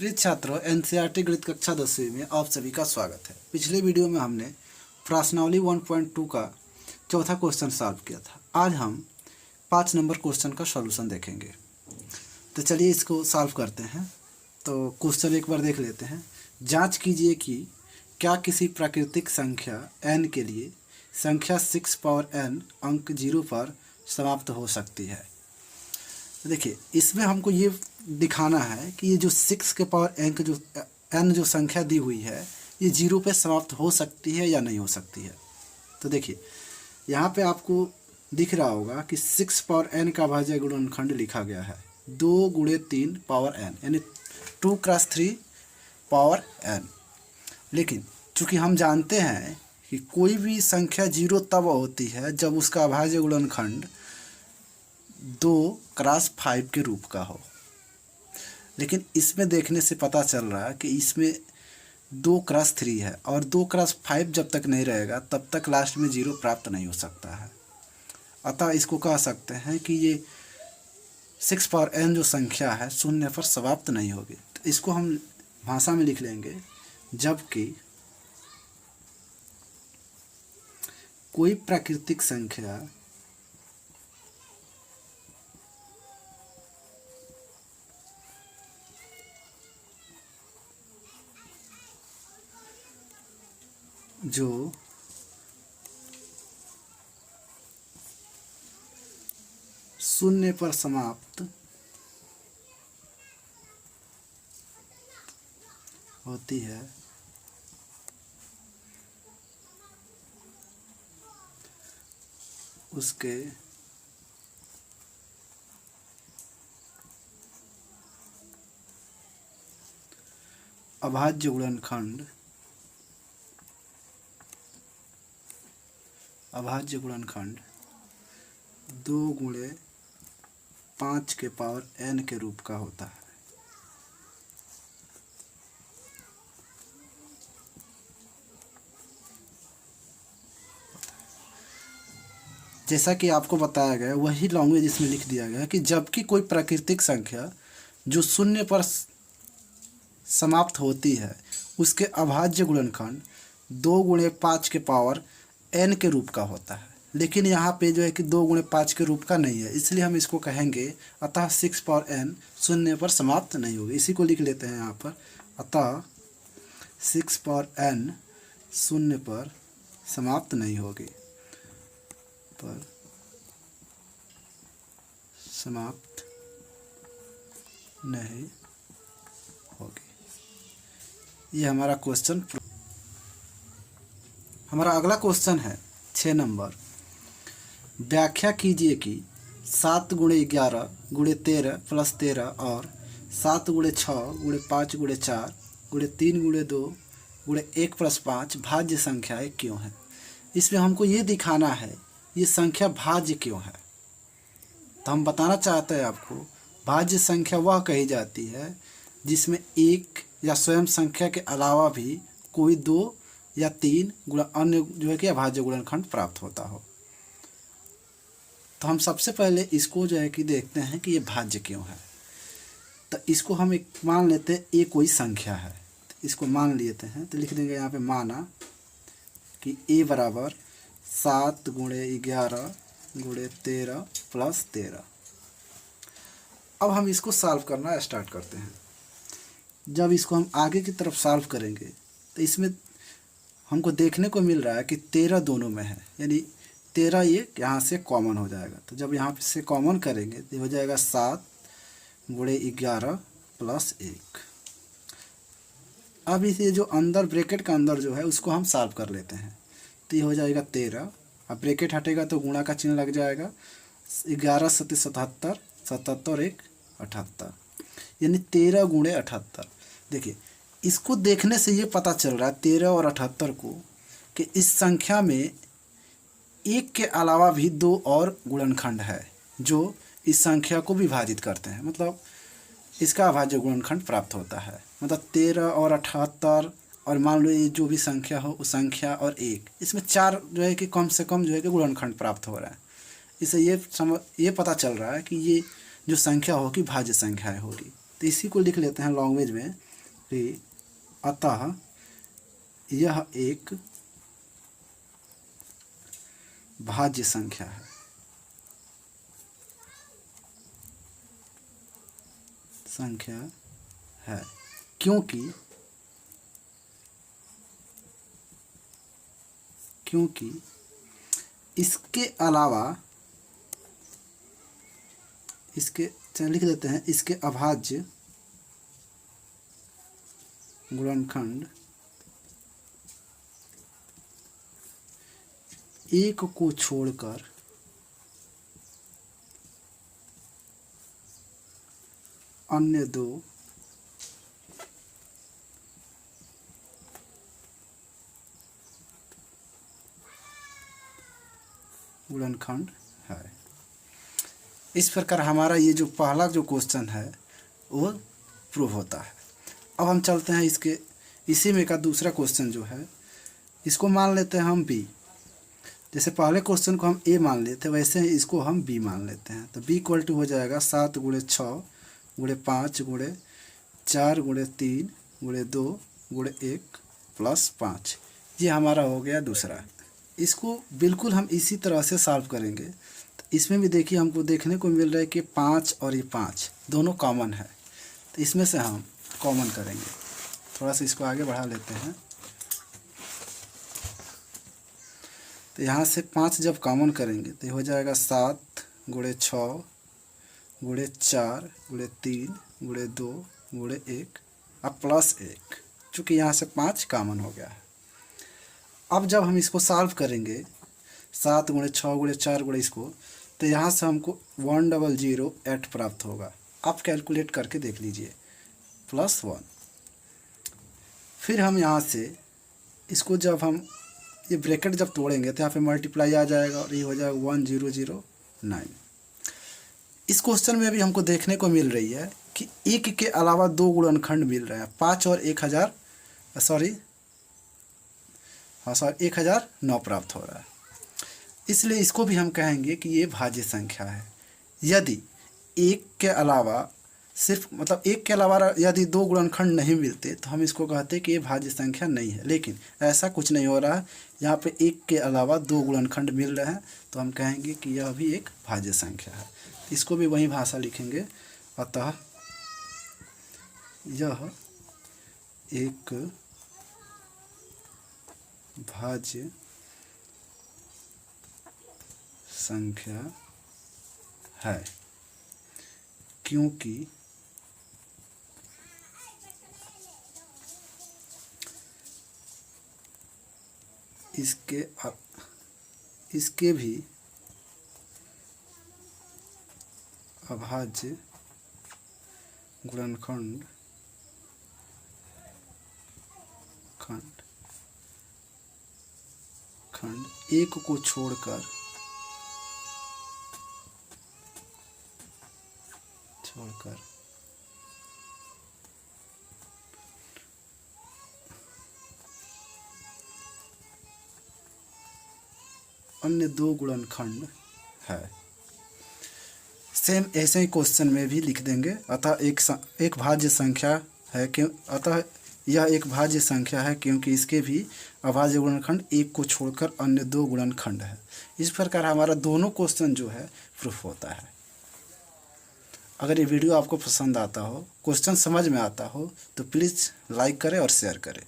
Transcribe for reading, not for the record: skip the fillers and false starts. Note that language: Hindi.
प्रिय छात्रों, एनसीईआरटी गणित कक्षा 10वीं में आप सभी का स्वागत है। पिछले वीडियो में हमने प्रश्नावली 1.2 का चौथा क्वेश्चन सॉल्व किया था। आज हम 5 नंबर क्वेश्चन का सॉल्यूशन देखेंगे। तो चलिए इसको सॉल्व करते हैं। तो क्वेश्चन एक बार देख लेते हैं। जांच कीजिए कि क्या किसी प्राकृतिक संख्या n के लिए संख्या 6 पावर n अंक 0 पर समाप्त हो सकती है। देखिए, इसमें हमको ये दिखाना है कि ये जो 6 के पावर n जो संख्या दी हुई है ये 0 पे समाप्त हो सकती है या नहीं हो सकती है। तो देखिए, यहाँ पे आपको दिख रहा होगा कि 6 पावर n का अभाज्य गुणनखंड लिखा गया है 2 गुणे 3 पावर n, यानी 2 क्रॉस 3 पावर n। लेकिन चूँकि हम जानते हैं कि कोई भी संख्या 0 तब होती है जब उसका अभाज्य गुणनखंड 2 क्रॉस 5 के रूप का हो। लेकिन इसमें देखने से पता चल रहा है कि इसमें 2 क्रॉस 3 है और 2 क्रॉस 5 जब तक नहीं रहेगा तब तक लास्ट में 0 प्राप्त नहीं हो सकता है। अतः इसको कह सकते हैं कि ये 6 पावर n जो संख्या है शून्य पर समाप्त नहीं होगी। तो इसको हम भाषा में लिख लेंगे, जबकि कोई प्राकृतिक संख्या जो शून्य पर समाप्त होती है उसके अभाज्य गुणनखंड 2 गुणे 5 के पावर n के रूप का होता है। जैसा कि आपको बताया गया वही लैंग्वेज इसमें लिख दिया गया कि जबकि कोई प्राकृतिक संख्या जो शून्य पर समाप्त होती है उसके अभाज्य गुणनखंड 2 गुणे 5 के पावर n के रूप का होता है। लेकिन यहाँ पे जो है कि 2 गुणे 5 के रूप का नहीं है, इसलिए हम इसको कहेंगे अतः 6 पावर n शून्य पर समाप्त नहीं होगी। इसी को लिख लेते हैं यहाँ पर, अतः 6 पावर n शून्य पर समाप्त नहीं होगी, पर समाप्त नहीं होगी। ये हमारा क्वेश्चन। हमारा अगला क्वेश्चन है 6 नंबर। व्याख्या कीजिए कि 7 गुणे 11 गुणे 13 प्लस 13 और 7 गुणे 6 गुणे 5 गुणे 4 गुणे 3 गुणे 2 गुणे 1 प्लस 5 भाज्य संख्याएं क्यों हैं। इसमें हमको ये दिखाना है ये संख्या भाज्य क्यों है। तो हम बताना चाहते हैं आपको, भाज्य संख्या वह कही जाती है जिसमें एक या स्वयं संख्या के अलावा भी कोई 2 या 3 गुणा अन्य जो है कि अभाज्य गुणनखंड प्राप्त होता हो। तो हम सबसे पहले इसको जो है कि देखते हैं कि ये भाज्य क्यों है। तो इसको हम एक मान लेते हैं, ए कोई संख्या है, तो इसको मान लेते हैं। तो लिख देंगे यहाँ पे, माना कि ए बराबर 7 गुणे 11 गुणे 13 प्लस 13। अब हम इसको सॉल्व करना स्टार्ट करते हैं। जब इसको हम आगे की तरफ सॉल्व करेंगे तो इसमें हमको देखने को मिल रहा है कि 13 दोनों में है, यानी 13 ये यहाँ से कॉमन हो जाएगा। तो जब यहाँ से कॉमन करेंगे तो हो जाएगा 7 गुणे 11 प्लस 1। अब इसे जो अंदर ब्रैकेट का अंदर जो है उसको हम सॉल्व कर लेते हैं। तो ये हो जाएगा 13, अब ब्रैकेट हटेगा तो गुणा का चिन्ह लग जाएगा। 11 सत्ते 77, 77 और 1 78, यानी 13 गुणे 78। देखिए, इसको देखने से ये पता चल रहा है 13 और 78 को कि इस संख्या में एक के अलावा भी 2 और गुणनखंड है जो इस संख्या को विभाजित करते हैं, मतलब इसका अभाज्य गुणनखंड प्राप्त होता है। मतलब 13 और 78 और मान लो ये जो भी संख्या हो उस संख्या और 1, इसमें 4 जो है कि कम से कम जो है कि गुणनखंड प्राप्त हो रहा है। इससे ये पता चल रहा है कि ये जो संख्या होगी भाज्य संख्याएँ होगी। तो इसी को लिख लेते हैं लैंग्वेज में पे अतः यह एक भाज्य संख्या है। क्योंकि इसके अलावा लिख देते हैं, इसके अभाज्य गुणनखंड एक को छोड़कर अन्य दो गुणनखंड है। इस प्रकार हमारा ये जो पहला जो क्वेश्चन है वो प्रूव होता है। अब हम चलते हैं इसी में का दूसरा क्वेश्चन जो है, इसको मान लेते हैं हम बी। जैसे पहले क्वेश्चन को हम ए मान लेते हैं, वैसे ही इसको हम बी मान लेते हैं। तो बी इक्वल टू हो जाएगा 7 × 6 × 5 × 4 × 3 × 2 × 1 + 5। ये हमारा हो गया दूसरा। इसको बिल्कुल हम इसी तरह से सॉल्व करेंगे। तो इसमें भी देखिए हमको देखने को मिल रहा है कि 5 और ये 5 दोनों कॉमन है। तो इसमें से हम कॉमन करेंगे। थोड़ा सा इसको आगे बढ़ा लेते हैं। तो यहाँ से 5 जब कॉमन करेंगे तो ये हो जाएगा 7 × 6 × 4 × 3 × 2 × 1 अब +1, चूँकि यहाँ से 5 कॉमन हो गया है। अब जब हम इसको सॉल्व करेंगे 7 × 6 × 4 × इसको, तो यहाँ से हमको 1008 प्राप्त होगा। आप कैलकुलेट करके देख लीजिए, +1। फिर हम यहाँ से इसको जब हम ये ब्रैकेट जब तोड़ेंगे तो यहाँ पे मल्टीप्लाई आ जाएगा और ये हो जाएगा 1009। इस क्वेश्चन में भी हमको देखने को मिल रही है कि एक के अलावा दो गुणनखंड मिल रहे हैं, 5 और 1009 प्राप्त हो रहा है। इसलिए इसको भी हम कहेंगे कि ये भाज्य संख्या है। यदि एक के अलावा यदि दो गुणनखंड नहीं मिलते तो हम इसको कहते कि ये भाज्य संख्या नहीं है। लेकिन ऐसा कुछ नहीं हो रहा है, यहाँ पे एक के अलावा दो गुणनखंड मिल रहे हैं, तो हम कहेंगे कि यह भी एक भाज्य संख्या है। इसको भी वही भाषा लिखेंगे, अतः यह एक भाज्य संख्या है, क्योंकि इसके भी अभाज्य गुणनखंड एक को छोड़कर अन्य दो गुणनखंड है। सेम ऐसे ही क्वेश्चन में भी लिख देंगे, अतः एक भाज्य संख्या है अतः यह एक भाज्य संख्या है क्योंकि इसके भी अभाज्य गुणनखंड एक को छोड़कर अन्य दो गुणनखंड है। इस प्रकार हमारा दोनों क्वेश्चन जो है प्रूफ होता है। अगर ये वीडियो आपको पसंद आता हो, क्वेश्चन समझ में आता हो, तो प्लीज़ लाइक करें और शेयर करें।